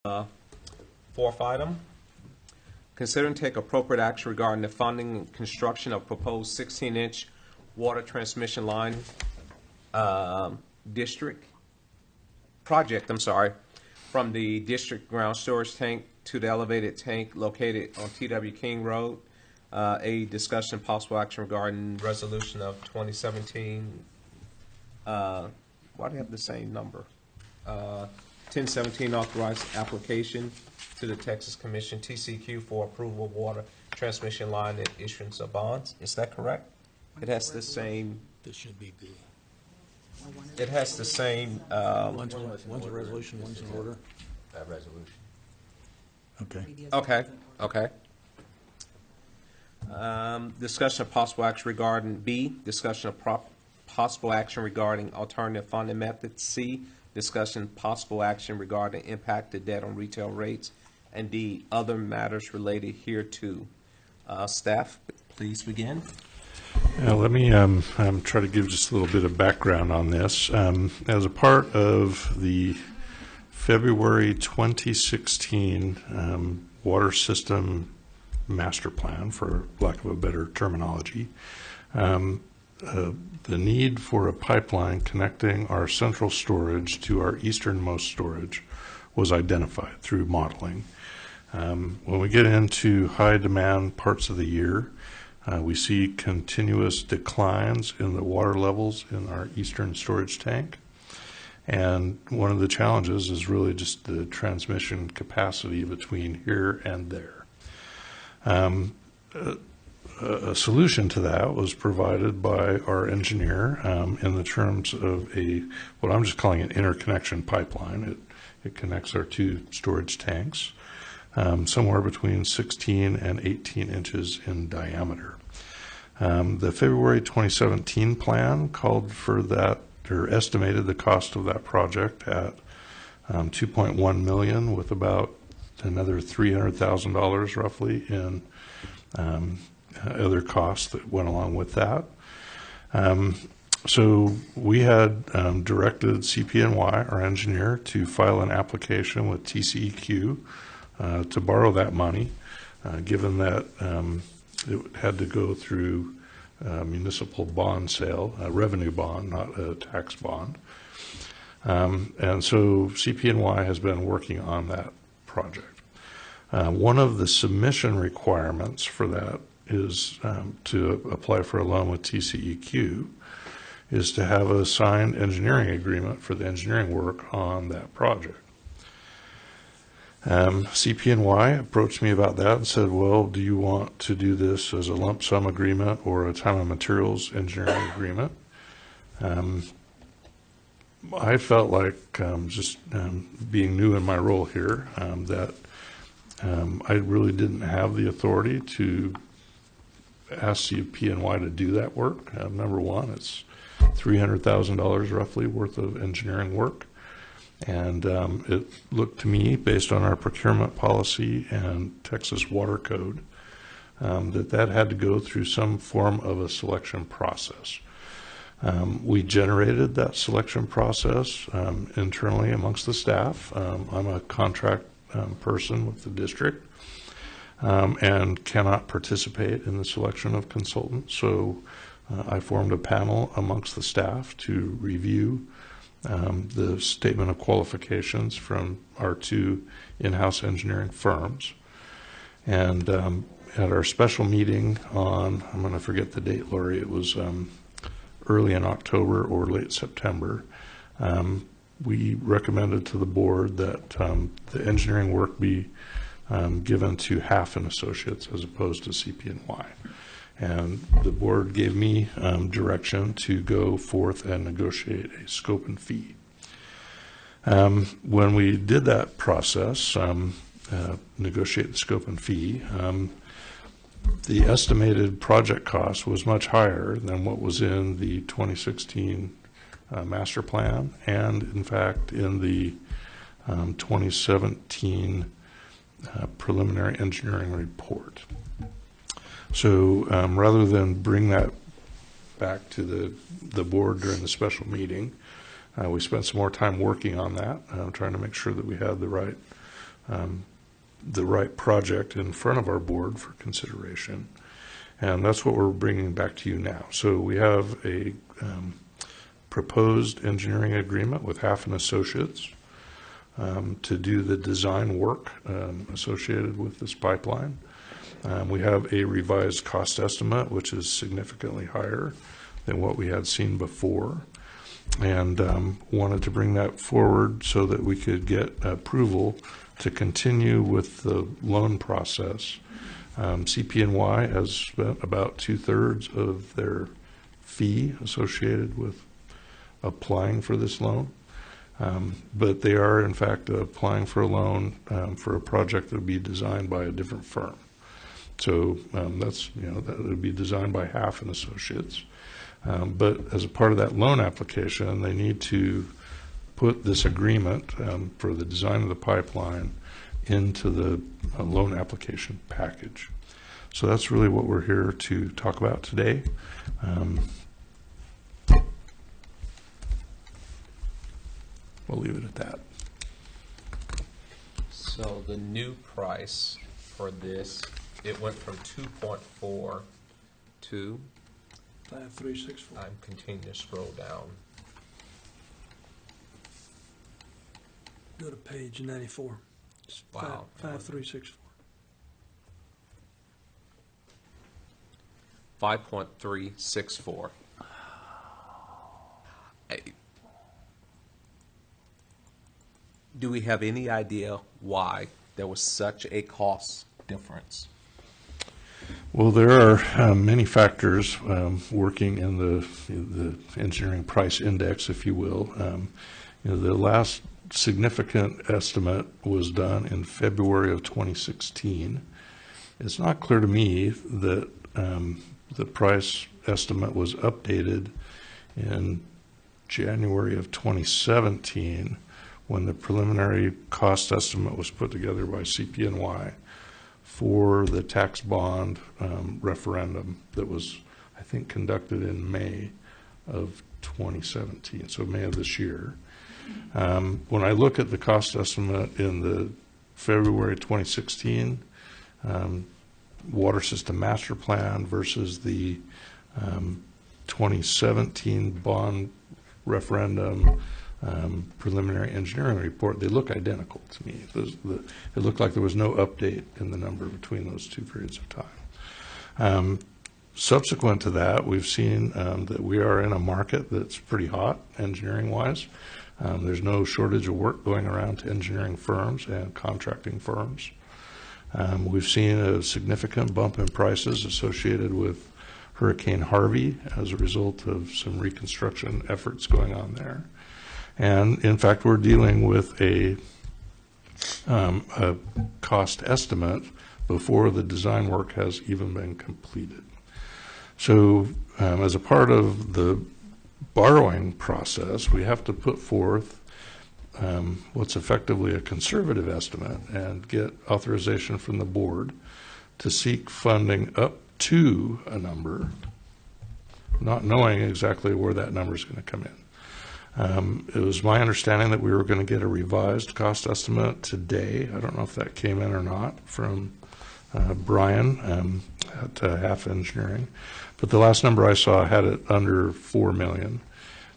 Fourth item, consider and take appropriate action regarding the funding and construction of proposed 16-inch water transmission line project, from the district ground storage tank to the elevated tank located on T.W. King Road. A discussion and possible action regarding resolution of 2017. Why do they have the same number? 1017 authorized application to the Texas Commission, TCQ, for approval of water transmission line and issuance of bonds. Is that correct? It has the same. This should be B. It has the same. One's a resolution, one's an order. Resolution. Okay. Okay. Discussion of possible action regarding B. Discussion of possible action regarding alternative funding methods. C. Discussion possible action regarding impact to debt on retail rates. And D. Other matters related hereto. Staff, please begin. Let me try to give just a little bit of background on this. As a part of the February 2016 water system master plan, for lack of a better terminology, the need for a pipeline connecting our central storage to our easternmost storage was identified through modeling. When we get into high demand parts of the year, we see continuous declines in the water levels in our eastern storage tank. And one of the challenges is really just the transmission capacity between here and there. A solution to that was provided by our engineer in the terms of what I'm just calling an interconnection pipeline. It connects our two storage tanks, somewhere between 16 and 18 inches in diameter. The February 2017 plan called for that, or estimated the cost of that project at $2.1 million, with about another $300,000 roughly in other costs that went along with that. So we had directed CPNY, our engineer, to file an application with TCEQ to borrow that money, given that it had to go through municipal bond sale, a revenue bond, not a tax bond. And so CPNY has been working on that project. One of the submission requirements for that is to apply for a loan with TCEQ is to have a signed engineering agreement for the engineering work on that project. CPNY approached me about that and said, well, do you want to do this as a lump sum agreement or a time and materials engineering agreement? I felt like just being new in my role here, that I really didn't have the authority to ask CPNY to do that work. Number one, it's $300,000 roughly worth of engineering work. And it looked to me, based on our procurement policy and Texas Water Code, that had to go through some form of a selection process. We generated that selection process internally amongst the staff. I'm a contract person with the district and cannot participate in the selection of consultants. So I formed a panel amongst the staff to review the statement of qualifications from our two in-house engineering firms. And at our special meeting on, I'm going to forget the date, Lori, it was early in October or late September, we recommended to the board that the engineering work be given to Half and Associates as opposed to CPNY. And the board gave me direction to go forth and negotiate a scope and fee. When we did that process, negotiate the scope and fee, the estimated project cost was much higher than what was in the 2016 master plan and, in fact, in the 2017 preliminary engineering report. So rather than bring that back to the board during the special meeting, we spent some more time working on that, trying to make sure that we had the right the right project in front of our board for consideration. And that's what we're bringing back to you now. So we have a proposed engineering agreement with Half & Associates to do the design work associated with this pipeline. We have a revised cost estimate, which is significantly higher than what we had seen before, and wanted to bring that forward so that we could get approval to continue with the loan process. CP&Y has spent about 2/3 of their fee associated with applying for this loan. But they are, in fact, applying for a loan for a project that would be designed by a different firm. So that would be designed by Half & Associates. But as a part of that loan application, they need to put this agreement for the design of the pipeline into the loan application package. So that's really what we're here to talk about today. We'll leave it at that. So the new price for this, it went from 2.4 to, 5364. I'm continuing to scroll down. Go to page 94. It's Wow. 5364. 5.364. Do we have any idea why there was such a cost difference? Well, there are many factors working in the engineering price index, if you will. The last significant estimate was done in February of 2016. It's not clear to me that the price estimate was updated in January of 2017 when the preliminary cost estimate was put together by CP&Y for the tax bond referendum that was, I think, conducted in May of 2017, so May of this year. When I look at the cost estimate in the February 2016 water system master plan versus the 2017 bond referendum preliminary engineering report, they look identical to me. It looked like there was no update in the number between those two periods of time. Subsequent to that, we've seen that we are in a market that's pretty hot engineering-wise. There's no shortage of work going around to engineering firms and contracting firms. We've seen a significant bump in prices associated with Hurricane Harvey as a result of some reconstruction efforts going on there. And in fact, we're dealing with a cost estimate before the design work has even been completed. So as a part of the borrowing process, we have to put forth what's effectively a conservative estimate and get authorization from the board to seek funding up to a number, not knowing exactly where that number is going to come in. It was my understanding that we were going to get a revised cost estimate today. I don't know if that came in or not from Brian at Half Engineering, but the last number I saw had it under $4 million,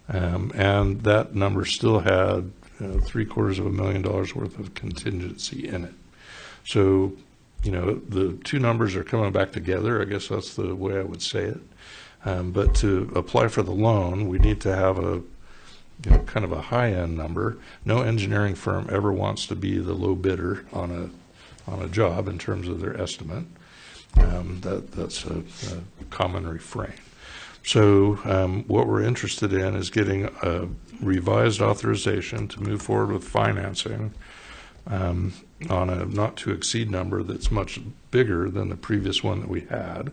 and that number still had $750,000 worth of contingency in it. So, the two numbers are coming back together. I guess that's the way I would say it. But to apply for the loan, we need to have a kind of a high-end number. No engineering firm ever wants to be the low bidder on a job in terms of their estimate. That's a common refrain. So what we're interested in is getting a revised authorization to move forward with financing on a not to exceed number that's much bigger than the previous one that we had,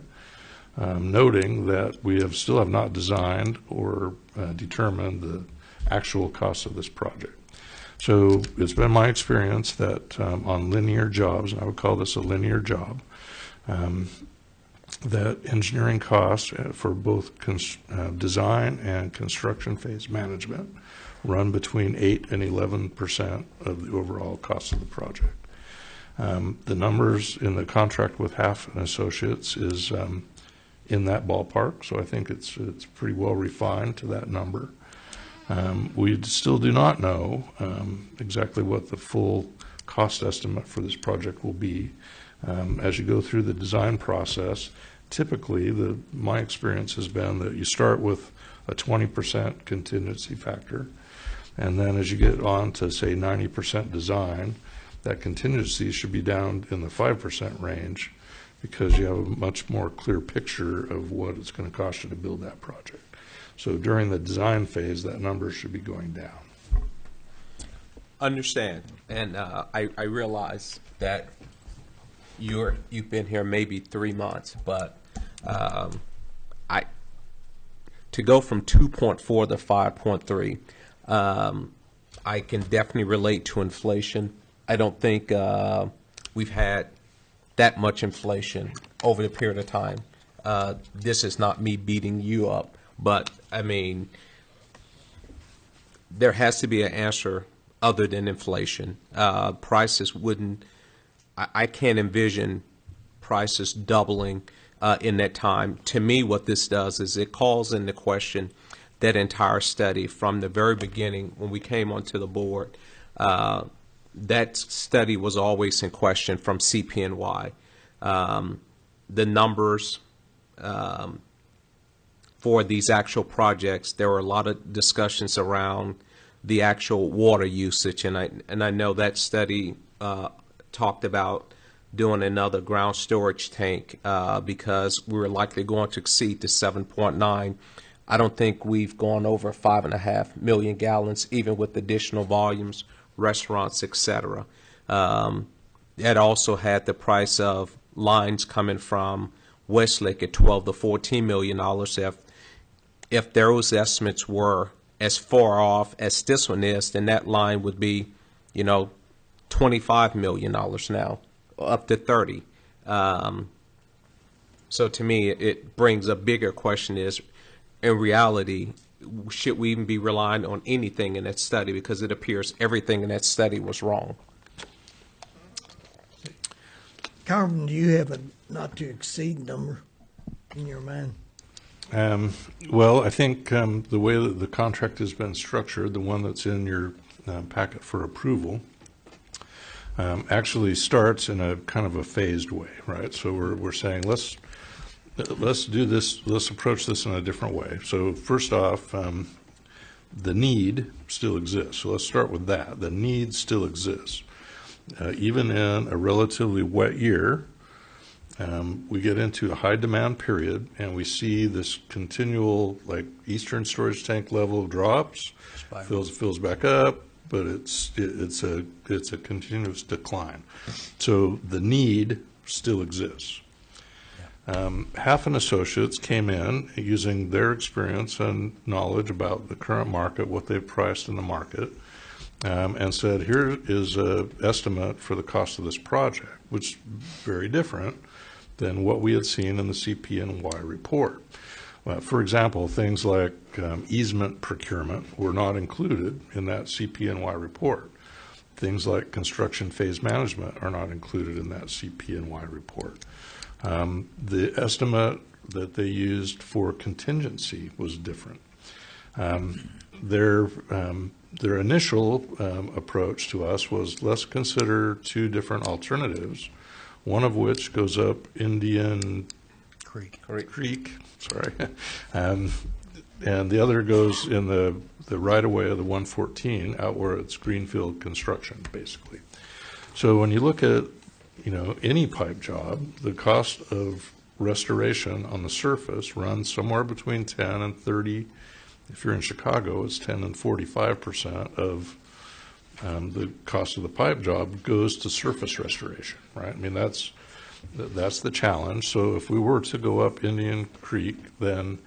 noting that we still have not designed or determined the actual cost of this project. So it's been my experience that on linear jobs, and I would call this a linear job, that engineering costs for both design and construction phase management run between 8 and 11% of the overall cost of the project. The numbers in the contract with Half and Associates is in that ballpark, so I think it's pretty well refined to that number. We still do not know exactly what the full cost estimate for this project will be. As you go through the design process, typically my experience has been that you start with a 20% contingency factor, and then as you get on to, say, 90% design, that contingency should be down in the 5% range, because you have a much more clear picture of what it's going to cost you to build that project. So during the design phase, that number should be going down. Understand, and I realize that you've been here maybe 3 months, but to go from 2.4 to 5.3, I can definitely relate to inflation. I don't think we've had that much inflation over the period of time. This is not me beating you up, but I mean, there has to be an answer other than inflation. Prices wouldn't, I can't envision prices doubling in that time. To me, what this does is it calls into question that entire study from the very beginning when we came onto the board. That study was always in question from CPNY. The numbers for these actual projects, there were a lot of discussions around the actual water usage, and I know that study talked about doing another ground storage tank because we were likely going to exceed the 7.9. I don't think we've gone over 5.5 million gallons, even with additional volumes, restaurants, etc. It also had the price of lines coming from Westlake at $12 to $14 million. If those estimates were as far off as this one is, then that line would be, $25 million now, up to 30. So to me, it brings a bigger question is, in reality, should we even be relying on anything in that study, because it appears everything in that study was wrong. Carmen, do you have a not to exceed number in your mind? Well, I think the way that the contract has been structured, the one that's in your packet for approval, actually starts in a kind of a phased way, right? So we're saying let's do this, let's approach this in a different way. So first off, the need still exists. So let's start with that. The need still exists. Even in a relatively wet year, we get into a high demand period and we see this continual, like, eastern storage tank level drops, fills back up, but it's a continuous decline. So the need still exists. Half and Associates came in using their experience and knowledge about the current market, what they've priced in the market, and said, here is an estimate for the cost of this project, which is very different than what we had seen in the CPNY report. For example, things like easement procurement were not included in that CPNY report. Things like construction phase management are not included in that CPNY report. The estimate that they used for contingency was different. Their initial approach to us was, let's consider two different alternatives, one of which goes up Indian Creek, sorry, and the other goes in the right-of-way of the 114 out where it's greenfield construction, basically. So when you look at any pipe job, the cost of restoration on the surface runs somewhere between 10 and 30. If you're in Chicago, it's 10 and 45% of the cost of the pipe job goes to surface restoration, right? I mean, that's the challenge. So if we were to go up Indian Creek, then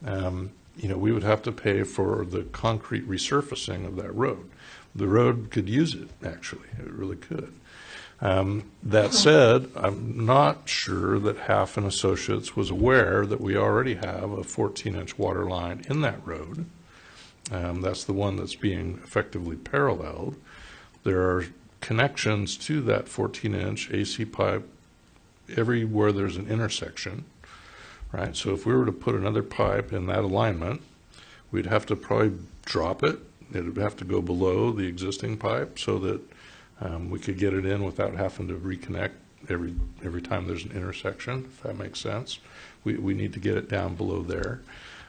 we would have to pay for the concrete resurfacing of that road. The road could use it, actually. It really could. That said, I'm not sure that Half and Associates was aware that we already have a 14-inch water line in that road. That's the one that's being effectively paralleled. There are connections to that 14-inch AC pipe everywhere there's an intersection, right? So if we were to put another pipe in that alignment, we'd have to probably drop it. It would have to go below the existing pipe so that we could get it in without having to reconnect every time there's an intersection, if that makes sense. We need to get it down below there.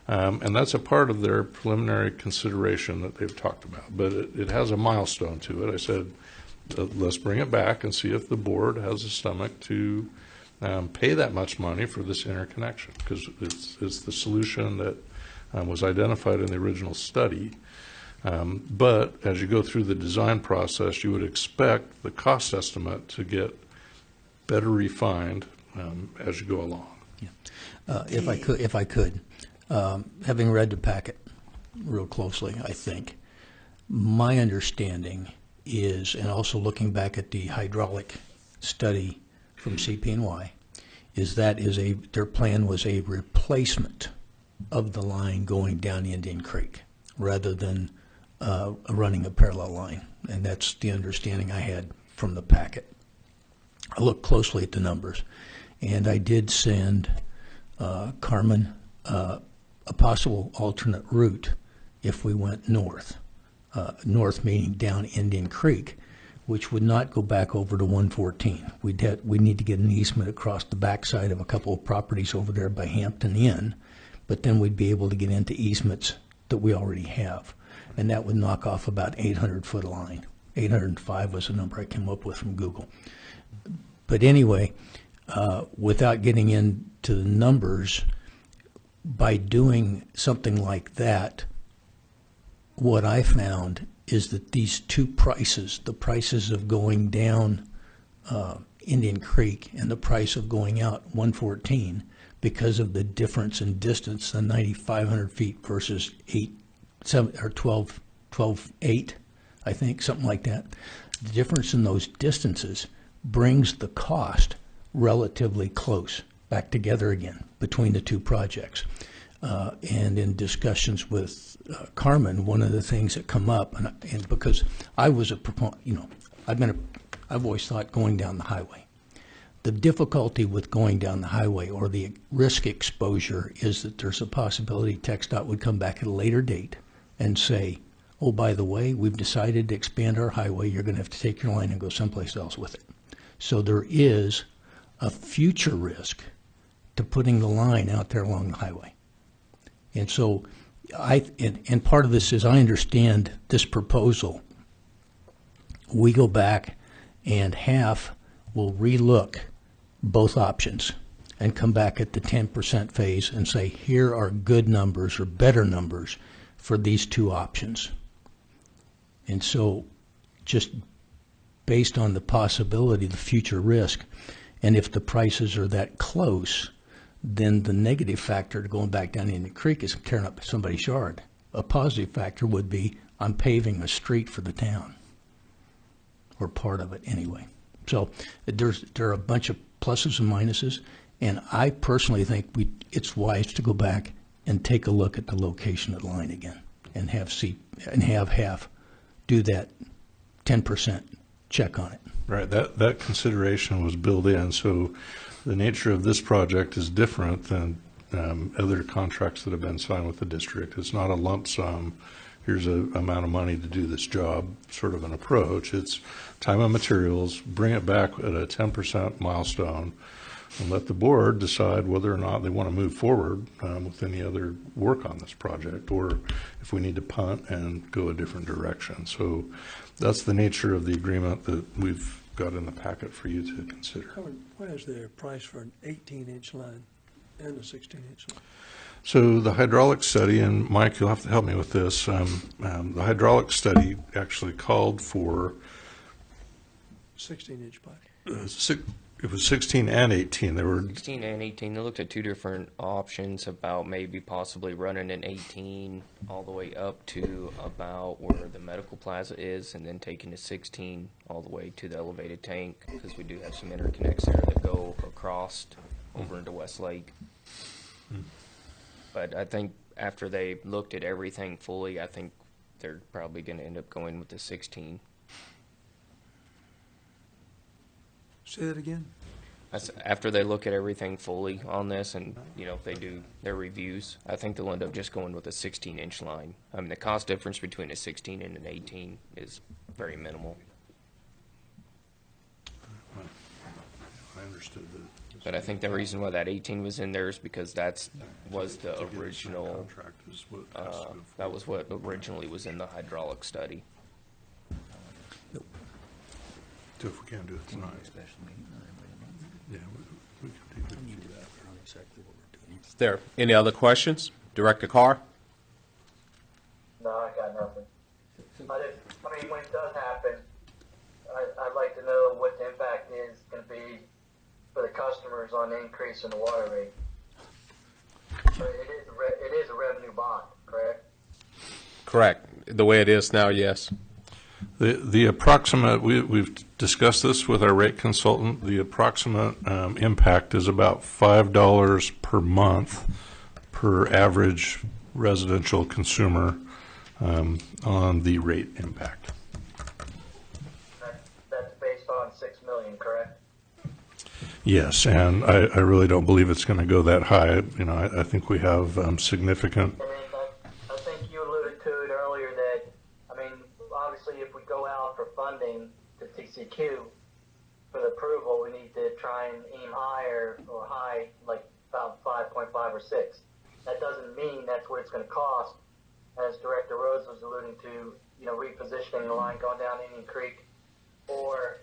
And that's a part of their preliminary consideration that they've talked about. But it has a milestone to it. I said, let's bring it back and see if the board has the stomach to pay that much money for this interconnection, because it's the solution that was identified in the original study. But as you go through the design process, you would expect the cost estimate to get better refined as you go along. If I could, having read the packet real closely, I think, my understanding is, and also looking back at the hydraulic study from CP&Y, is that their plan was a replacement of the line going down Indian Creek rather than running a parallel line. And that's the understanding I had from the packet. I looked closely at the numbers, and I did send Carmen a possible alternate route if we went north. North meaning down Indian Creek, which would not go back over to 114. We'd need to get an easement across the backside of a couple of properties over there by Hampton Inn, but then we'd be able to get into easements that we already have, and that would knock off about 800-foot line. 805 was the number I came up with from Google. But anyway, without getting into the numbers, by doing something like that, what I found is that these two prices, the prices of going down Indian Creek and the price of going out 114, because of the difference in distance, the 9,500 feet versus 12,8, I think, something like that. The difference in those distances brings the cost relatively close back together again between the two projects. And in discussions with Carmen, one of the things that come up, and because I was a proponent, I've always thought going down the highway. The difficulty with going down the highway, or the risk exposure, is that there's a possibility TxDOT would come back at a later date and say, oh, by the way, we've decided to expand our highway. You're going to have to take your line and go someplace else with it. So there is a future risk to putting the line out there along the highway. And so and part of this is, I understand this proposal. We go back and half will relook both options and come back at the 10% phase and say, here are good numbers or better numbers for these two options. And so just based on the possibility, the future risk, and if the prices are that close, then the negative factor to going back down in the creek is tearing up somebody's yard. A positive factor would be, I'm paving a street for the town, or part of it anyway. So there are a bunch of pluses and minuses, and I personally think it's wise to go back and take a look at the location of the line again, and have half do that 10% check on it. Right, that consideration was built in, so the nature of this project is different than other contracts that have been signed with the district. It's not a lump sum, here's an amount of money to do this job sort of an approach. It's time and materials, bring it back at a 10% milestone, and let the board decide whether or not they want to move forward with any other work on this project, or if we need to punt and go a different direction. So that's the nature of the agreement that we've got in the packet for you to consider. What is the price for an 18-inch line and a 16-inch line? So the hydraulic study, and Mike, you'll have to help me with this, the hydraulic study actually called for 16-inch pipe. It was 16 and 18. There were 16 and 18, they looked at two different options about maybe possibly running an 18 all the way up to about where the medical plaza is, and then taking the 16 all the way to the elevated tank, because we do have some interconnects there that go across over into Westlake. But I think after they looked at everything fully, I think they're probably going to end up going with the 16. Say that again? After they look at everything fully on this and, if they do their reviews, I think they'll end up just going with a 16-inch line. I mean, the cost difference between a 16 and an 18 is very minimal. I understood that. But I think the reason why that 18 was in there is because was the original, Contract is what has to go that was what originally was in the hydraulic study. forward. If we can't do it tonight. Yeah, we can do that. Is there any other questions? Director Carr? No, I got nothing. When it does happen, I'd like to know what the impact is going to be for the customers on the increase in the water rate. But it is a revenue bond, correct? Correct. The way it is now, yes. The approximate, we've discussed this with our rate consultant, the approximate impact is about $5 per month per average residential consumer on the rate impact. That's based on 6 million, correct? Yes, and I really don't believe it's going to go that high. I think we have significant. And then I think you alluded to it earlier that, obviously if we go out for funding to TCQ for the approval, we need to try and aim higher or high, like about 5.5 or 6. That doesn't mean that's what it's going to cost, as Director Rose was alluding to, repositioning the line going down Indian Creek, or,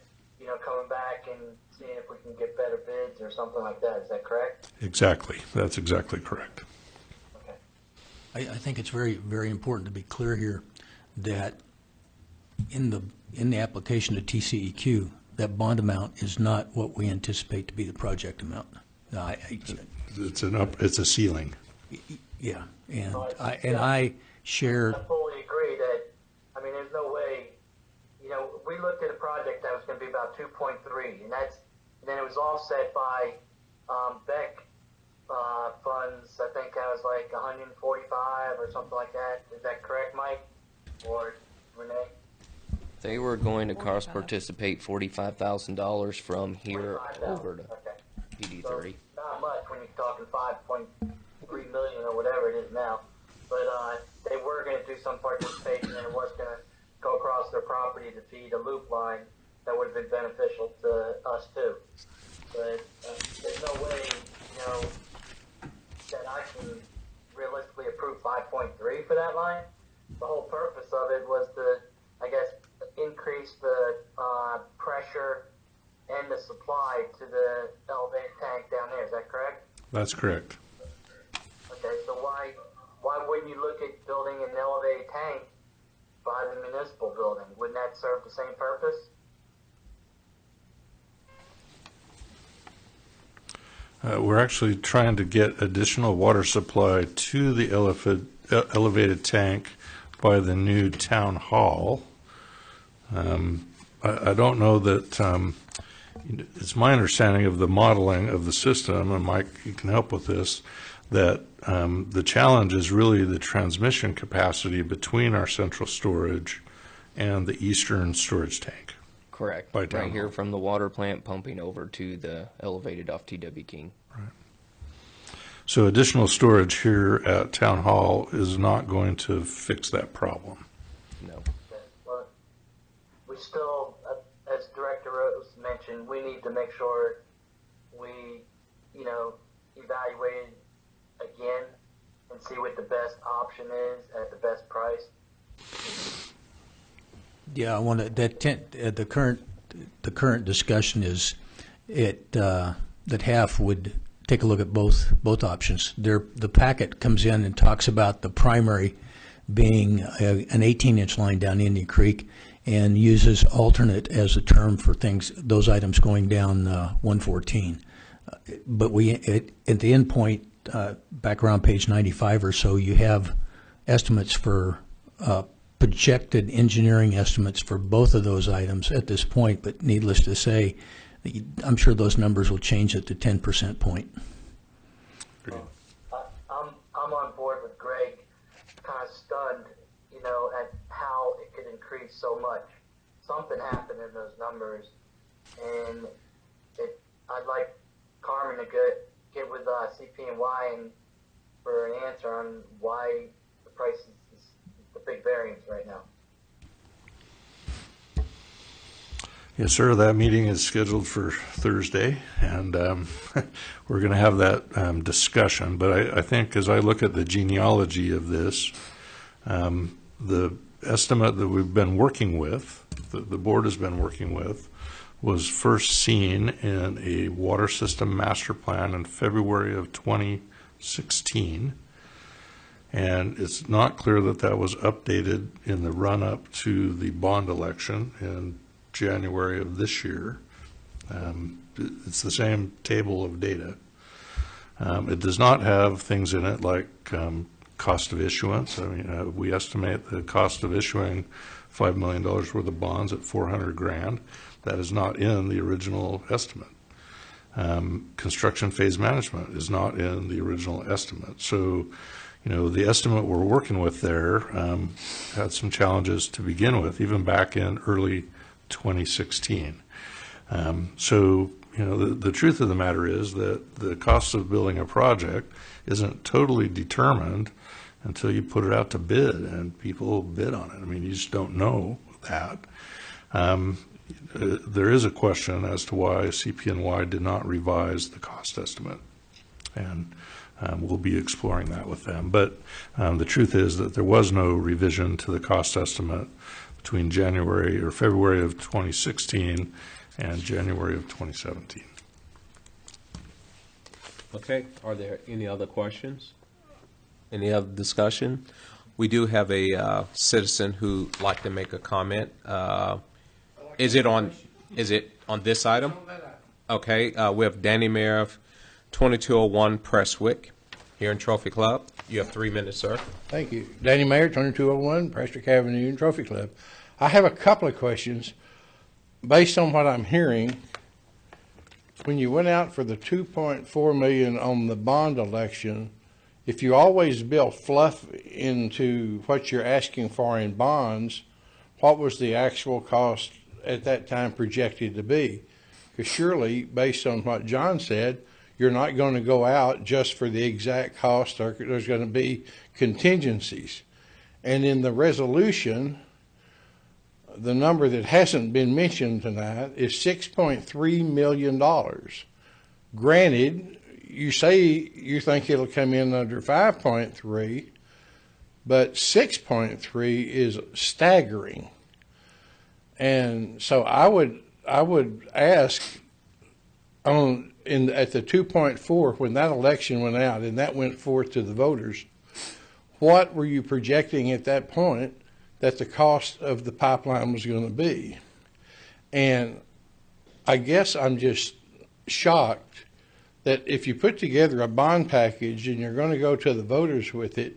coming back and seeing if we can get better bids or something like that. Is that correct? Exactly. That's exactly correct. Okay. I think it's very, very important to be clear here that in the application to TCEQ, that bond amount is not what we anticipate to be the project amount. It's a ceiling. Yeah, and I share. I fully agree that, there's no way, we looked at a project that was going to be about 2.3, and then it was offset by Beck funds. I think that was like 145 or something like that. Is that correct, Mike? Or Renee? They were going to cost participate $45,000 from here 45,000. over to Okay. PD3. So not much when you're talking 5.3 million or whatever it is now. But they were going to do some participation, and it was going to go across their property to feed a loop line that would have been beneficial to us too. But there's no way, that I can realistically approve 5.3 for that line. The whole purpose of it was to, I guess, increase the pressure and the supply to the elevated tank down there. Is that correct? That's correct. Okay, so why wouldn't you look at building an elevated tank by the municipal building? Wouldn't that serve the same purpose? We're actually trying to get additional water supply to the elevated tank by the new town hall. I don't know that it's my understanding of the modeling of the system, and Mike, you can help with this, that the challenge is really the transmission capacity between our central storage and the eastern storage tank. Correct. By town Right here hall. from the water plant pumping over to the elevated off TW King. So additional storage here at town hall is not going to fix that problem. No. Well, we still, as Director Rose mentioned, we need to make sure we, evaluate it again and see what the best option is at the best price. Yeah, I want to. The current discussion is that half would take a look at both options. The packet comes in and talks about the primary being an 18-inch line down Indian Creek, and uses alternate as a term for those items going down 114. But at the end point, back around page 95 or so, you have estimates for projected engineering estimates for both of those items at this point, but needless to say, I'm sure those numbers will change at the 10% point. I'm on board with Greg, kind of stunned, at how it could increase so much. Something happened in those numbers, and, CP&Y and for an answer on why the price is the big variance right now. Yes, sir. That meeting is scheduled for Thursday, and we're going to have that discussion. But I think as I look at the genealogy of this, the estimate that we've been working with, the board has been working with, was first seen in a water system master plan in February of 2016. And it's not clear that that was updated in the run-up to the bond election in January of this year. It's the same table of data. It does not have things in it like cost of issuance. I mean, we estimate the cost of issuing $5 million worth of bonds at $400,000. That is not in the original estimate. Construction phase management is not in the original estimate. So, you know, the estimate we're working with there had some challenges to begin with, even back in early 2016. So, you know, the truth of the matter is that the cost of building a project isn't totally determined until you put it out to bid and people bid on it. I mean, you just don't know that. There is a question as to why CP&Y did not revise the cost estimate, and we'll be exploring that with them. But the truth is that there was no revision to the cost estimate between January or February of 2016 and January of 2017. Okay, are there any other questions? Any other discussion? We do have a citizen who'd like to make a comment. Is it on this item? Okay, we have Danny Mayer of 2201 Prestwick here in Trophy Club. You have 3 minutes, sir. Thank you. Danny Mayer, 2201 Prestwick Avenue, Trophy Club. I have a couple of questions. Based on what I'm hearing, when you went out for the $2.4 million on the bond election, if you always built fluff into what you're asking for in bonds, what was the actual cost at that time projected to be? Because surely, based on what John said, you're not going to go out just for the exact cost, or there's going to be contingencies. And in the resolution, the number that hasn't been mentioned tonight is $6.3 million. Granted, you say you think it'll come in under 5.3, but 6.3 is staggering. And so I would ask at the 2.4, when that election went out and that went forth to the voters, what were you projecting at that point that the cost of the pipeline was going to be? And I guess I'm just shocked that if you put together a bond package and you're going to go to the voters with it,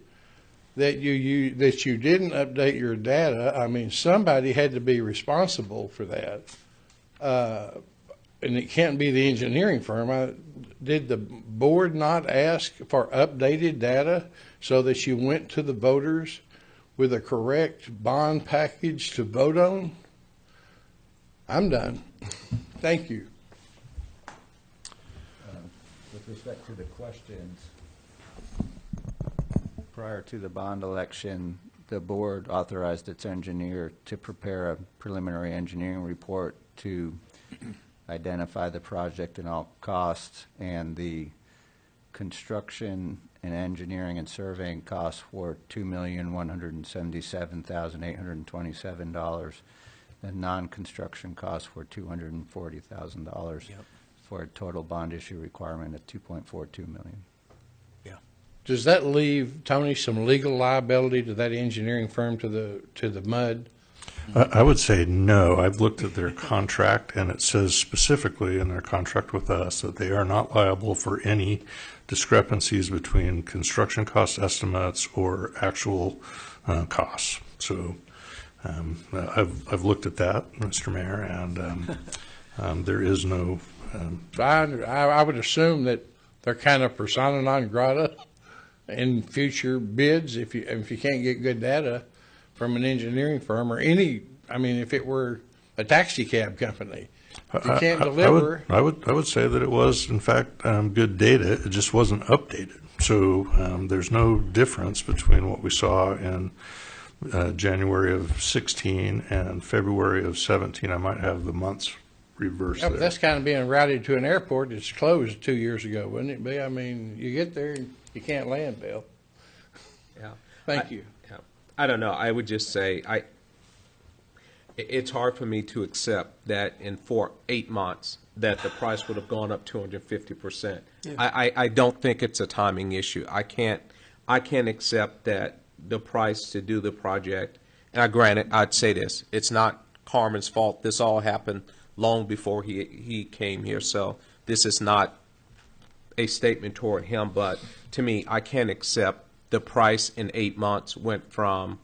that you didn't update your data. I mean, somebody had to be responsible for that. And it can't be the engineering firm. Did the board not ask for updated data so that you went to the voters with a correct bond package to vote on? I'm done. Thank you. With respect to the questions, prior to the bond election, the board authorized its engineer to prepare a preliminary engineering report to identify the project and all costs, and the construction and engineering and surveying costs were $2,177,827. The non-construction costs were $240,000 for a total bond issue requirement of $2.42 million. Does that leave, Tony, some legal liability to that engineering firm, to the MUD? I would say no. I've looked at their contract, and it says specifically in their contract with us that they are not liable for any discrepancies between construction cost estimates or actual costs. So I've looked at that, Mr. Mayor, and there is no. I would assume that they're kind of persona non grata in future bids if you can't get good data from an engineering firm or any. I mean, if it were a taxi cab company, you can't deliver. I would say that it was, in fact, good data. It just wasn't updated. So there's no difference between what we saw in January of 16 and February of 17. I might have the months reversed Yeah, there. but that's kind of being routed to an airport that's closed 2 years ago, wouldn't it be? I mean, you get there, you can't land, Bill. Yeah. Thank you. Yeah. I don't know. I would just say it's hard for me to accept that in 8 months that the price would have gone up 250%. I don't think it's a timing issue. I can't accept that the price to do the project. And granted, I'd say this: it's not Carmen's fault. This all happened long before he came here. So this is not a statement toward him. But to me, I can't accept the price in 8 months went from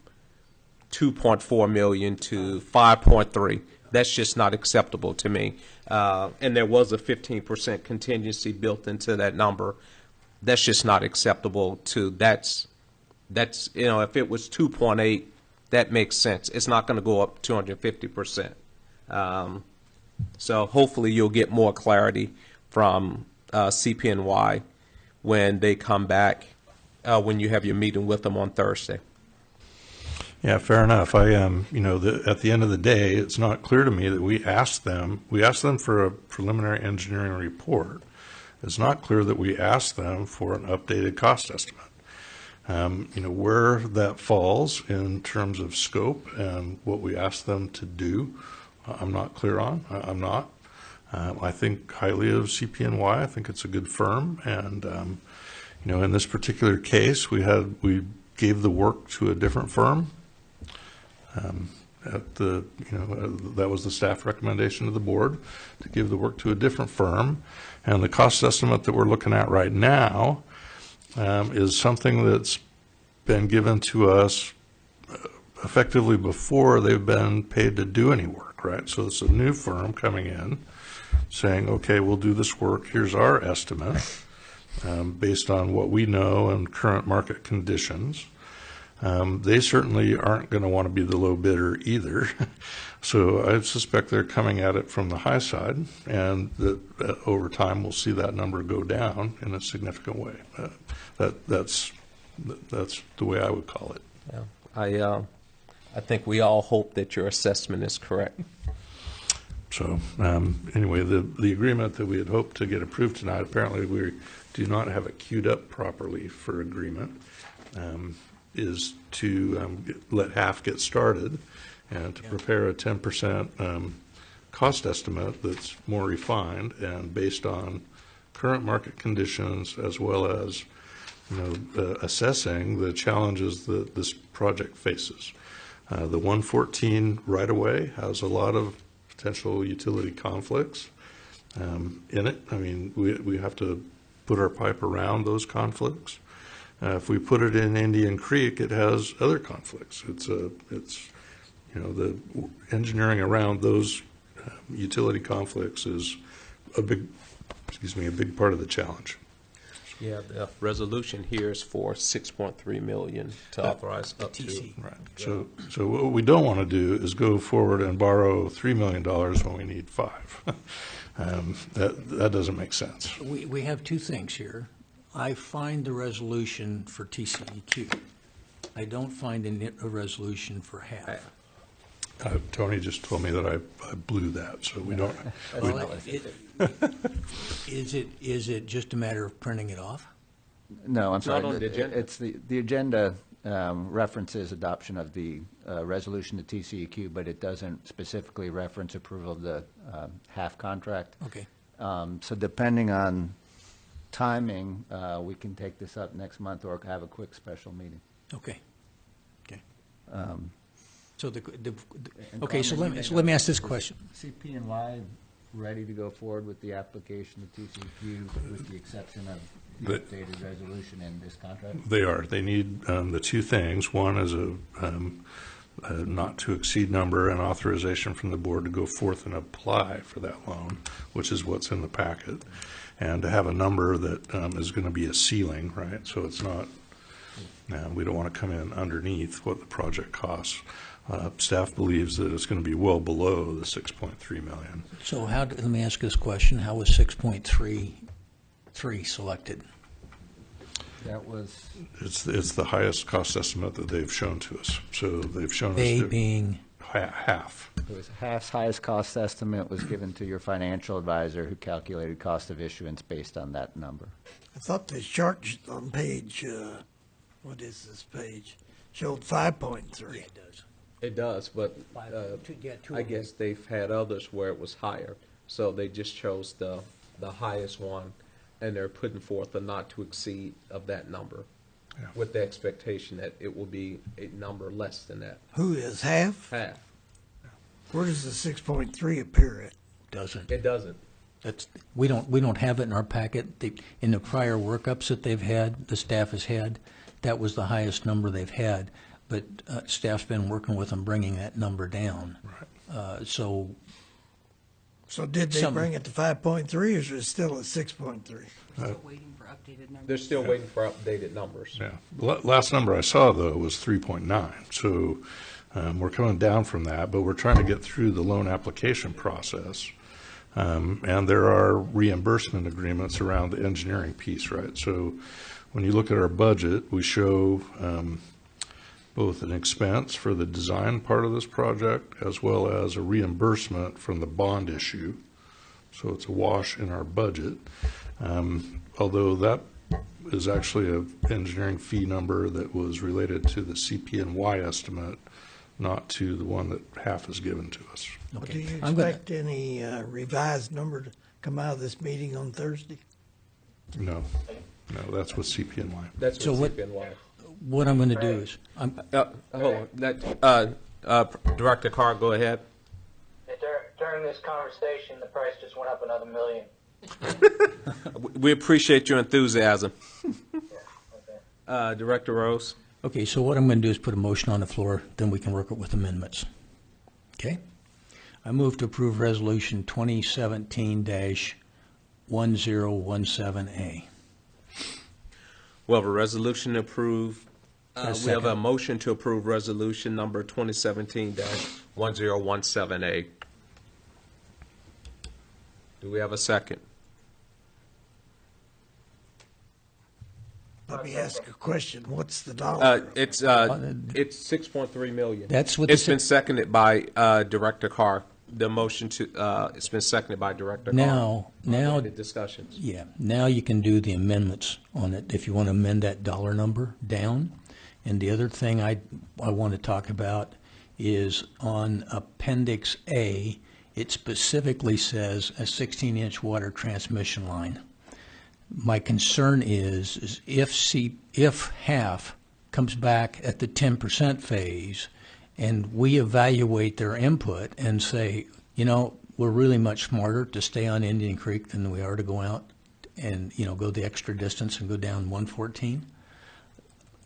2.4 million to 5.3. That's just not acceptable to me. And there was a 15% contingency built into that number. That's just not acceptable to that's if it was 2.8, that makes sense. It's not going to go up 250%. So hopefully you'll get more clarity from CPNY when they come back, when you have your meeting with them on Thursday. Yeah, fair enough. At the end of the day, it's not clear to me that we asked them for a preliminary engineering report. It's not clear that we asked them for an updated cost estimate. Where that falls in terms of scope and what we asked them to do, I'm not clear on. I'm not. I think highly of CPNY. I think it's a good firm. And, in this particular case, we gave the work to a different firm. That was the staff recommendation to the board, to give the work to a different firm. And the cost estimate that we're looking at right now is something that's been given to us effectively before they've been paid to do any work, right? So it's a new firm coming in saying, okay, we'll do this work. Here's our estimate based on what we know and current market conditions. They certainly aren't going to want to be the low bidder either. So I suspect they're coming at it from the high side, and that over time we'll see that number go down in a significant way. That's the way I would call it. Yeah. I think we all hope that your assessment is correct. So anyway, the agreement that we had hoped to get approved tonight, apparently we do not have it queued up properly for agreement, is to let half get started and to prepare a 10% cost estimate that's more refined and based on current market conditions, as well as assessing the challenges that this project faces. The 114 right-of-way has a lot of potential utility conflicts in it. I mean, we have to put our pipe around those conflicts. If we put it in Indian Creek, it has other conflicts. The engineering around those utility conflicts is a big part of the challenge. Yeah, the resolution here is for 6.3 million to authorize up to. Right. So what we don't want to do is go forward and borrow $3 million when we need $5 million. That doesn't make sense. We have two things here. I find the resolution for TCEQ. I don't find a resolution for half. Tony just told me that I blew that, so we don't. Well, is it just a matter of printing it off? No, I'm sorry. not on the agenda. It's the agenda references adoption of the resolution to TCEQ, but it doesn't specifically reference approval of the half contract. Okay. So depending on timing, we can take this up next month or have a quick special meeting. Okay. Okay. So okay. So let me ask this question. CPNY ready to go forward with the application to TCEQ with the exception of the updated resolution in this contract? They are. They need the two things. One is a not to exceed number and authorization from the board to go forth and apply for that loan, which is what's in the packet, and to have a number that is going to be a ceiling, right? So it's not. We don't want to come in underneath what the project costs. Staff believes that it's going to be well below the 6.3 million. So let me ask this question, how was 6.33 selected? That was, It's the highest cost estimate that they've shown to us. So they've shown us They that being, half. it was half's highest cost estimate was given to your financial advisor who calculated cost of issuance based on that number. I thought the chart on page, what is this page, showed 5.3. yeah, it does. It does, but I guess they've had others where it was higher. So they just chose the highest one, and they're putting forth a not to exceed of that number, with the expectation that it will be a number less than that, Who is half? half. Where does the 6.3 appear at? Doesn't. It doesn't. We don't have it in our packet. In the prior workups that they've had, the staff has had, that was the highest number they've had. But staff's been working with them, bringing that number down. Right. So So did they bring it to 5.3 or is it still at 6.3? Still waiting for updated numbers. They're still waiting for updated numbers. Yeah. Last number I saw, though, was 3.9. So we're coming down from that, but we're trying to get through the loan application process. And there are reimbursement agreements around the engineering piece, right? So when you look at our budget, we show both an expense for the design part of this project as well as a reimbursement from the bond issue. So it's a wash in our budget. Although that is actually an engineering fee number that was related to the CPNY estimate, not to the one that half is given to us. Do you I'm gonna- expect any revised number to come out of this meeting on Thursday? No, that's with CPNY. That's So what what- CPNY. what I'm going to do is, Hold on. Director Carr, go ahead. During this conversation, the price just went up another $1 million. We appreciate your enthusiasm. Okay. Director Rose. okay, so what I'm going to do is put a motion on the floor, then we can work it with amendments. Okay? I move to approve Resolution 2017-1017A. We have a resolution to approve. A We have a second. motion to approve resolution number 2017-1017A. Do we have a second? Let me ask a question. What's the dollar? It's 6.3 million. That's what It's the- been seconded by Director Carr. The motion it's been seconded by Director Carr. Now, The discussions. yeah, now you can do the amendments on it if you want to amend that dollar number down. And the other thing I want to talk about is on Appendix A, it specifically says a 16-inch water transmission line. My concern is if half comes back at the 10% phase and we evaluate their input and say, we're really much smarter to stay on Indian Creek than we are to go out and, go the extra distance and go down 114,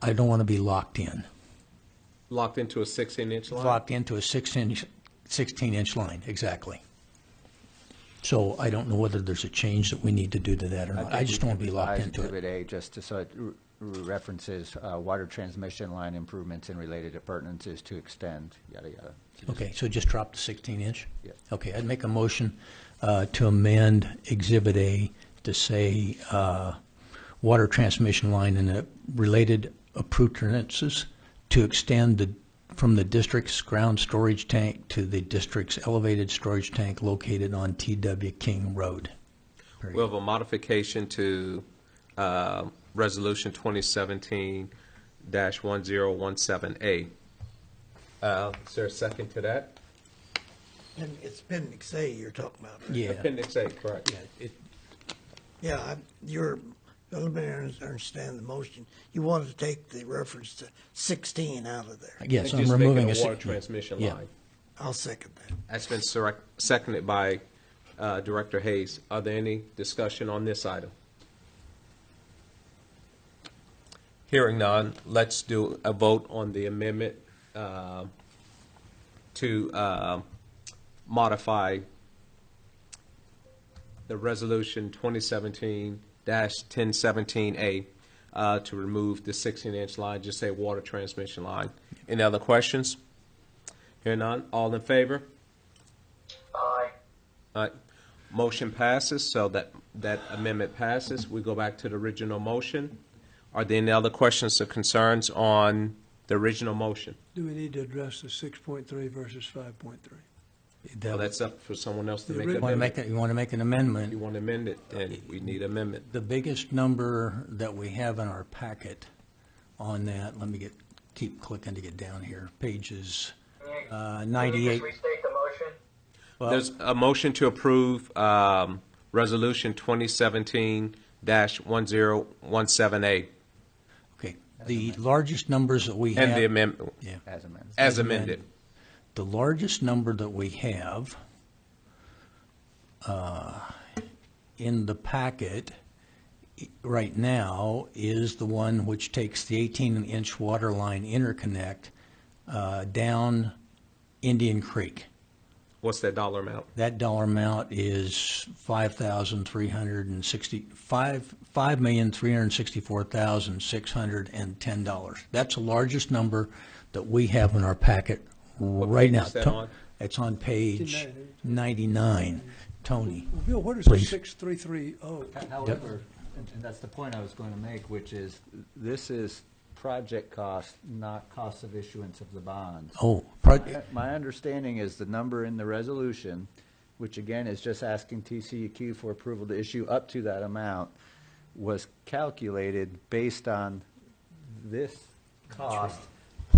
I don't want to be locked in. Locked into a 16-inch line? Locked into a 16-inch line, exactly. So I don't know whether there's a change that we need to do to that or not. I just don't want to be locked Revise into it. Exhibit A, just so it references water transmission line improvements and related appurtenances to extend, yada, yada. So just- Okay, so just drop the 16-inch? Yeah. Okay, I'd make a motion to amend Exhibit A to say water transmission line and related appurtenances to extend from the district's ground storage tank to the district's elevated storage tank located on T.W. King Road. We have a modification to Resolution 2017-1017A. Is there a second to that? And it's Appendix A you're talking about, right? Yeah. Appendix A, correct. Yeah, Yeah, let me understand the motion. You wanted to take the reference to 16 out of there. Yes, And I'm just make it removing a a water 16. transmission Yeah. line. I'll second that. That's been seconded by Director Hayes. Are there any discussion on this item? Hearing none, let's do a vote on the amendment to modify the resolution 2017-1017A to remove the 16-inch line, just say water transmission line. Any other questions? Hear none, all in favor? Aye. Motion passes, so that amendment passes. We go back to the original motion. Are there any other questions or concerns on the original motion? Do we need to address the 6.3 versus 5.3? Well, that's up for someone else to The make ori- an You want to amendment. make you want to make an If amendment. you want to amend it, then we need amendment. The biggest number that we have in our packet on that, let me keep clicking to get down here, pages Can you 98. just restate the motion? Well, There's a motion to approve Resolution 2017-10178 okay, the largest numbers that we have. and the amendment Yeah. As amended. as amended. The largest number that we have in the packet right now is the one which takes the 18-inch water line interconnect down Indian Creek. What's that dollar amount? That dollar amount is $5,364,610. That's the largest number that we have in our packet right page now. is that on? It's on page 99. Tony, Well, Bill, what is the Please. 6330? However, and that's the point I was going to make, which is, this is project cost, not cost of issuance of the bonds. oh, My understanding is the number in the resolution, which again is just asking TCEQ for approval to issue up to that amount, was calculated based on this cost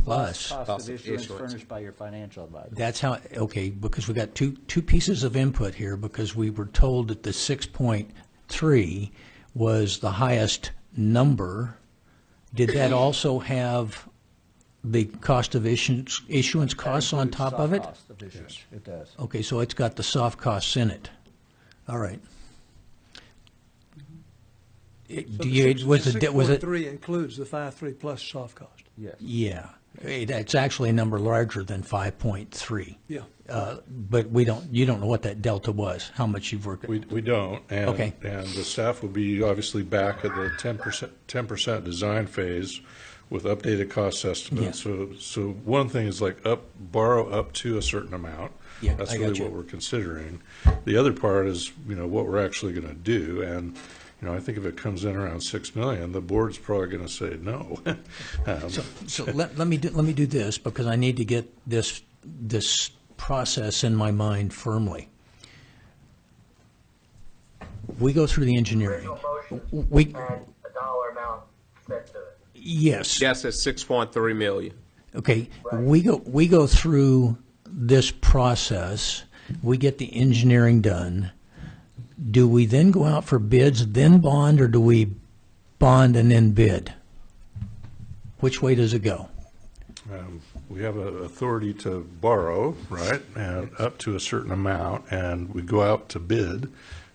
plus, cost Cost of of issuance issuance. furnished by your financial advisor. that's how, okay, because we got two pieces of input here, because we were told that the 6.3 was the highest number. Did that also have the cost of issuance costs on top of it? Cost of issuance, it does. Okay, so it's got the soft costs in it. All right. Was it? 6.3 includes the 5.3 plus soft cost. Yes. Yeah, it's actually a number larger than 5.3. Yeah. But you don't know what that delta was, how much you've worked. We don't, and, Okay. and the staff will be obviously back at the 10% design phase with updated cost estimates. So one thing is like borrow up to a certain amount. Yeah, That's I got really you. what we're considering. The other part is, what we're actually going to do, and, I think if it comes in around 6 million, the board's probably going to say no. So let me do this, because I need to get this process in my mind firmly. We go through the engineering. Original motion We, had a dollar amount set to it. yes. Yes, it's 6.3 million. Okay, we go through this process, we get the engineering done. Do we then go out for bids, then bond, or do we bond and then bid? Which way does it go? We have a authority to borrow, right, and up to a certain amount, and we go out to bid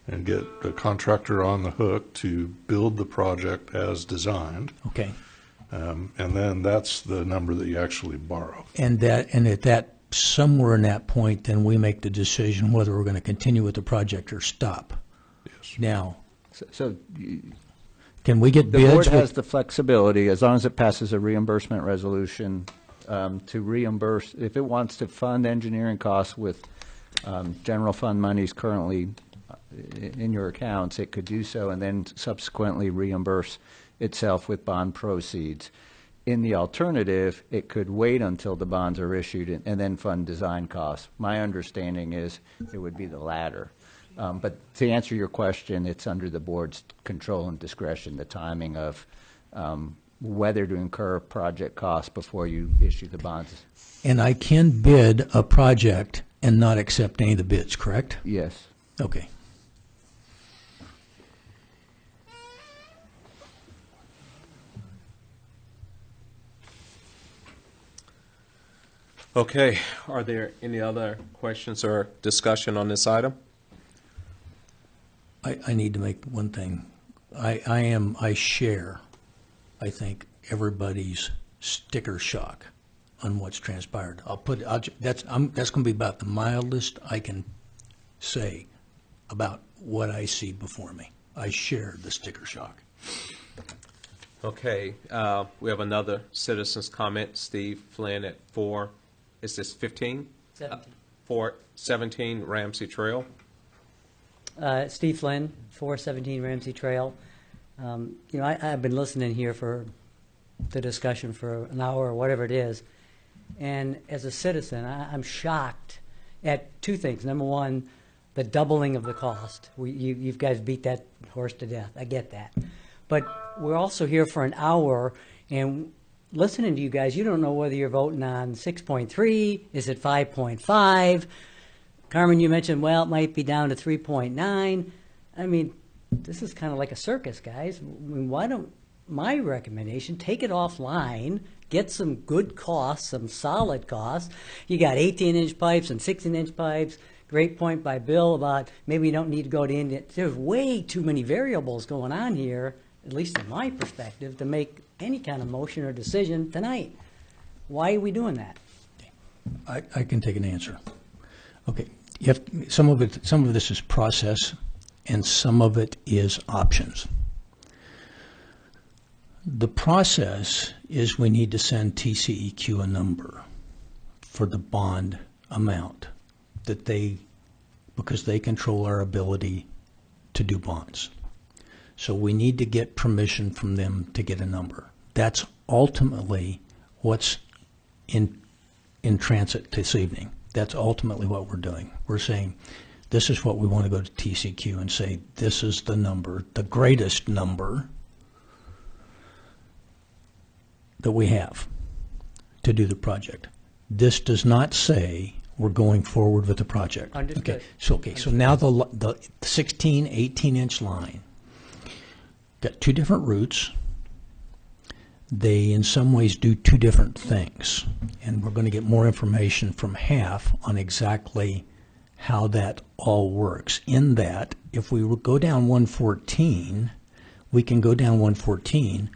and get a contractor on the hook to build the project as designed. Okay, And then that's the number that you actually borrow. and at that, somewhere in that point, then we make the decision whether we're going to continue with the project or stop. Yes. Now, So can we get the board bids has with, the flexibility, as long as it passes a reimbursement resolution, to reimburse, if it wants to fund engineering costs with general fund monies currently in your accounts, it could do so and then subsequently reimburse itself with bond proceeds. In the alternative, it could wait until the bonds are issued and then fund design costs. My understanding is it would be the latter. But to answer your question, it's under the board's control and discretion, the timing of whether to incur project costs before you issue the bonds. and I can bid a project and not accept any of the bids, correct? Yes. Okay. Okay, are there any other questions or discussion on this item? I need to make one thing. I share, I think, everybody's sticker shock on what's transpired. That's going to be about the mildest I can say about what I see before me. I share the sticker shock. Okay, we have another citizen's comment, Steve Flynn at 4 is this 15? 17. For 17 Ramsey Trail. Steve Flynn, 417 Ramsey Trail. I've been listening here for the discussion for an hour or whatever it is, and as a citizen, I'm shocked at two things. Number one, the doubling of the cost. You guys beat that horse to death. I get that. But we're also here for an hour, and listening to you guys, you don't know whether you're voting on 6.3, is it 5.5? Carmen, you mentioned, well, it might be down to 3.9. I mean, this is kind of like a circus, guys. I mean, why don't, my recommendation, take it offline, get some good costs, some solid costs. You got 18-inch pipes and 16-inch pipes. Great point by Bill about maybe you don't need to go to India. There's way too many variables going on here, at least in my perspective, to make any kind of motion or decision tonight. Why are we doing that? I can take an answer. Okay, you have, some of this is process, and some of it is options. The process is we need to send TCEQ a number for the bond amount that because they control our ability to do bonds. So we need to get permission from them to get a number. That's ultimately what's in transit this evening. That's ultimately what we're doing. We're saying, this is what we want to go to TCQ and say, this is the number, the greatest number that we have to do the project. This does not say we're going forward with the project. Understood. So now the 16, 18-inch line got two different routes. They, in some ways, do two different things. And we're going to get more information from HAF on exactly how that all works. In that, if we go down 114, we can go down 114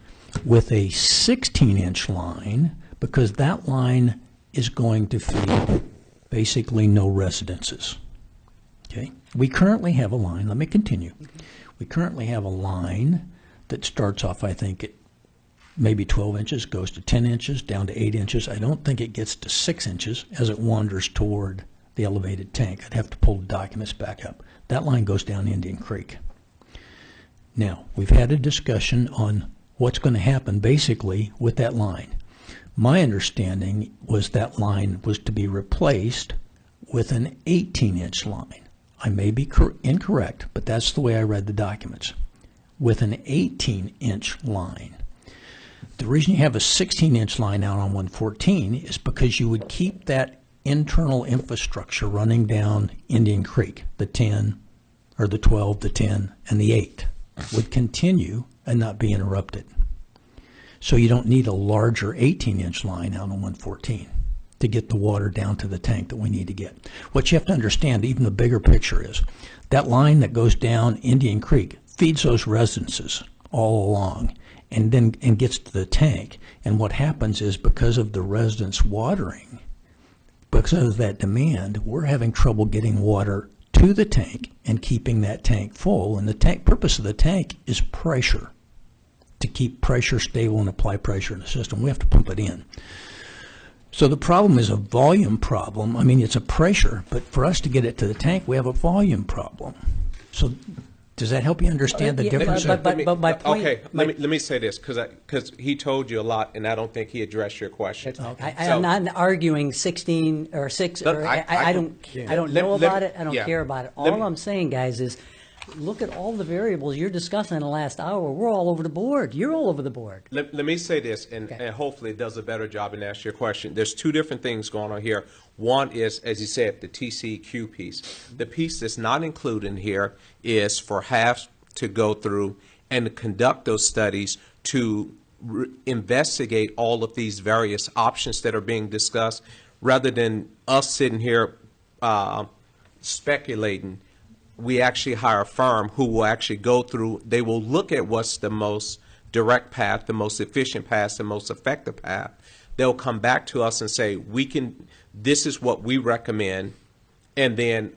with a 16-inch line, because that line is going to feed basically no residences. Okay? We currently have a line, let me continue. We currently have a line that starts off, I think, at maybe 12 inches, goes to 10 inches, down to 8 inches. I don't think it gets to 6 inches as it wanders toward the elevated tank. I'd have to pull the documents back up. That line goes down Indian Creek. Now, we've had a discussion on what's going to happen basically with that line. My understanding was that line was to be replaced with an 18-inch line. I may be incorrect, but that's the way I read the documents. With an 18-inch line. The reason you have a 16-inch line out on 114 is because you would keep that internal infrastructure running down Indian Creek. The 10, or the 12, the 10, and the 8 would continue and not be interrupted. So you don't need a larger 18-inch line out on 114 to get the water down to the tank that we need to get. What you have to understand, even the bigger picture, is that line that goes down Indian Creek feeds those residences all along and gets to the tank. And what happens is, because of the residents watering, because of that demand, we're having trouble getting water to the tank and keeping that tank full. And the purpose of the tank is pressure, to keep pressure stable and apply pressure in the system. We have to pump it in. So the problem is a volume problem. I mean, it's a pressure, but for us to get it to the tank, we have a volume problem. So does that help you understand the difference? But my point... Okay, let me say this, because he told you a lot, and I don't think he addressed your question. I'm not arguing 16 or 6. Or, I don't know about it. I don't care about it. All I'm saying, guys, is look at all the variables you're discussing in the last hour. We're all over the board. You're all over the board. Let me say this, and hopefully it does a better job in answering your question. There's two different things going on here. One is, as you said, the TCEQ piece. The piece that's not included in here is for HAF to go through and conduct those studies to investigate all of these various options that are being discussed, rather than us sitting here speculating. We actually hire a firm who will actually go through, they will look at what's the most direct path, the most efficient path, the most effective path. They'll come back to us and say, this is what we recommend, and then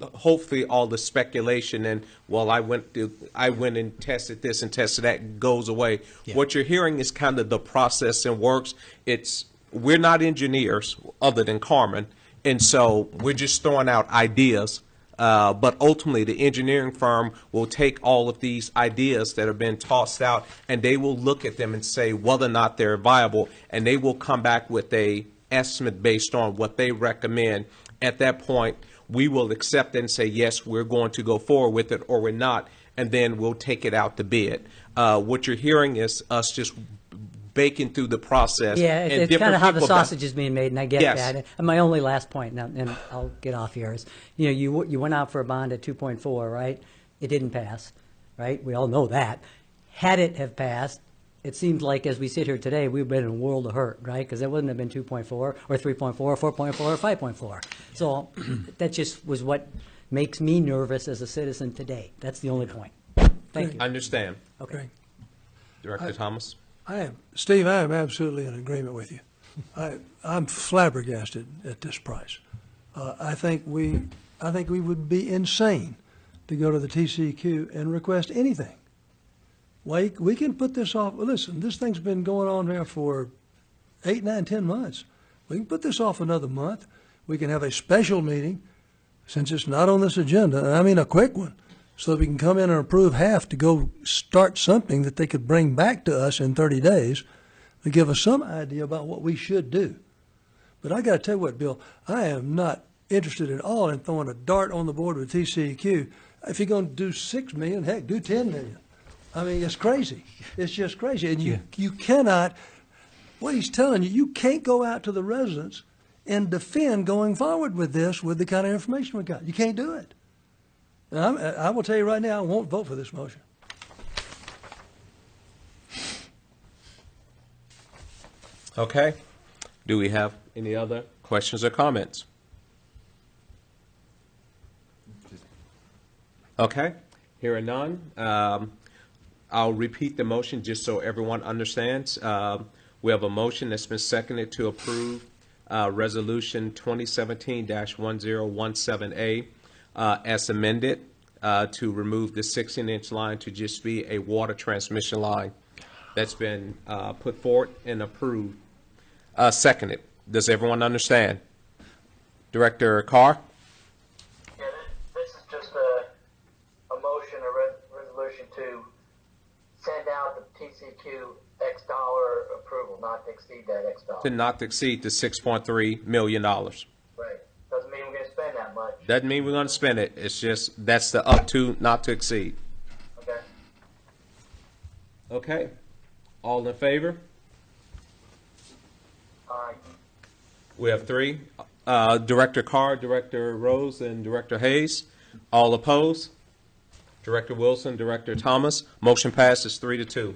hopefully all the speculation and, well, I went and tested this and tested that goes away. Yeah. What you're hearing is kind of the process and works. It's we're not engineers other than Carmen, and so we're just throwing out ideas. But ultimately, the engineering firm will take all of these ideas that have been tossed out, and they will look at them and say whether or not they're viable, and they will come back with a estimate based on what they recommend. At that point, we will accept it and say, yes, we're going to go forward with it, or we're not, and then we'll take it out to bid. What you're hearing is us just baking through the process. Yeah, and it's different kind of how the people sausage is being made, and I get Yes. that. And my only last point, now, and I'll get off here, is, you know, you went out for a bond at 2.4, right? It didn't pass, right? We all know that. Had it have passed, it seems like as we sit here today, we've been in a world of hurt, right? Because it wouldn't have been 2.4 or 3.4 or 4.4 or 5.4. So that just was what makes me nervous as a citizen today. That's the only point. Thank you. Understand. Okay. Director Thomas? Steve, I am absolutely in agreement with you. I'm flabbergasted at this price. I think we would be insane to go to the TCEQ and request anything. We can put this off. Listen, this thing's been going on there for 8, 9, 10 months. We can put this off another month. We can have a special meeting, since it's not on this agenda, and I mean a quick one, so that we can come in and approve half to go start something that they could bring back to us in 30 days to give us some idea about what we should do. But I got to tell you what, Bill, I am not interested at all in throwing a dart on the board with TCEQ. If you're going to do 6 million, heck, do 10 million. I mean, it's crazy. It's just crazy. And you cannot, what he's telling you, you can't go out to the residents and defend going forward with this with the kind of information we got. You can't do it. And I will tell you right now, I won't vote for this motion. Okay. Do we have any other questions or comments? Okay. Here are none. I'll repeat the motion just so everyone understands. We have a motion that's been seconded to approve Resolution 2017-1017A as amended to remove the 16-inch line to just be a water transmission line. That's been put forward and approved. Seconded. Does everyone understand? Director Carr? Yeah, this is just a motion, a resolution to send out the TCQ X dollar approval, not to exceed that X dollar. To not exceed the $6.3 million. Right. Doesn't mean we're going to spend that much. Doesn't mean we're going to spend it. It's just, that's the up to, not to exceed. Okay. Okay. All in favor? Aye. We have 3. Director Carr, Director Rose, and Director Hayes. All opposed? Director Wilson, Director Thomas. Motion passes 3-2.